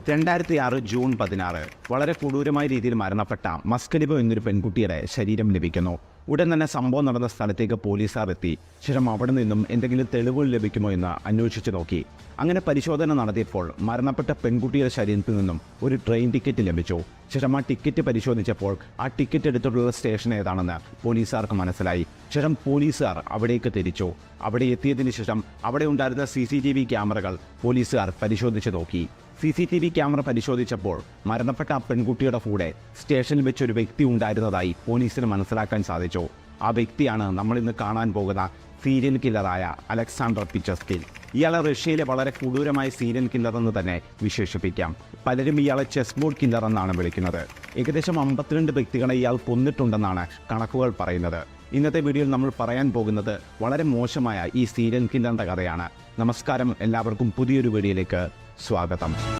2006 June 16 വളരെ കൊടൂരമായ രീതിയിൽ മരണപ്പെട്ട മസ്കലിബോ എന്നൊരു പെൺകുട്ടിയുടെ ശരീരം ലഭിക്കുന്നു. ഉടൻ തന്നെ സംഭവം നടന്ന സ്ഥലത്തേക്ക് പോലീസുകാർ എത്തി. ശേഷം അവിടെ നിന്നും എന്തെങ്കിലും തെളിവുകൾ ലഭിക്കുമോ എന്ന് അന്വേഷിച്ചു നോക്കി. അങ്ങനെ പരിശോധന നടത്തിയപ്പോൾ മരണപ്പെട്ട പെൺകുട്ടിയുടെ ശരീരത്തിൽ നിന്നും ഒരു ട്രെയിൻ ടിക്കറ്റ് ലഭിച്ചു. ശേഷം ആ ടിക്കറ്റ് പരിശോധിച്ചപ്പോൾ ആ ടിക്കറ്റ് എടുത്തിട്ടുള്ള സ്റ്റേഷൻ ഏതാണെന്ന് പോലീസുകാർക്ക് മനസ്സിലായി. ശേഷം പോലീസുകാർ അവിടേക്ക് തിരിച്ചു. അവിടെ എത്തിയതിനു ശേഷം അവിടെ ഉണ്ടായിരുന്ന CCTV ക്യാമറകൾ പോലീസുകാർ പരിശോധിച്ച് നോക്കി. CCTV ക്യാമറ പരിശോധിച്ചപ്പോൾ മരണപ്പെട്ട ആ പെൺകുട്ടിയുടെ കൂടെ സ്റ്റേഷനിൽ വെച്ചൊരു വ്യക്തി ഉണ്ടായിരുന്നതായി പോലീസിന് മനസ്സിലാക്കാൻ സാധിച്ചു. ആ വ്യക്തിയാണ് നമ്മളിന്ന് കാണാൻ പോകുന്ന സീരിയൽ കില്ലറായ അലക്സാണ്ടർ പിച്ചസ്കിൽ. ഇയാളെ റഷ്യയിലെ വളരെ കൊടൂരമായ സീരിയൽ കില്ലർ എന്ന് തന്നെ വിശേഷിപ്പിക്കാം. പലരും ഇയാളെ ചെസ് ബോർഡ് കില്ലർ എന്നാണ് വിളിക്കുന്നത്. ഏകദേശം 52 വ്യക്തികളെ ഇയാൾ കൊന്നിട്ടുണ്ടെന്നാണ് കണക്കുകൾ പറയുന്നത്. ഇന്നത്തെ വീഡിയോയിൽ നമ്മൾ പറയാൻ പോകുന്നത് വളരെ മോശമായ ഈ സീരിയൽ കില്ലറിൻ്റെ കഥയാണ്. നമസ്കാരം, എല്ലാവർക്കും പുതിയൊരു വീഡിയോയിലേക്ക് സ്വാഗതം.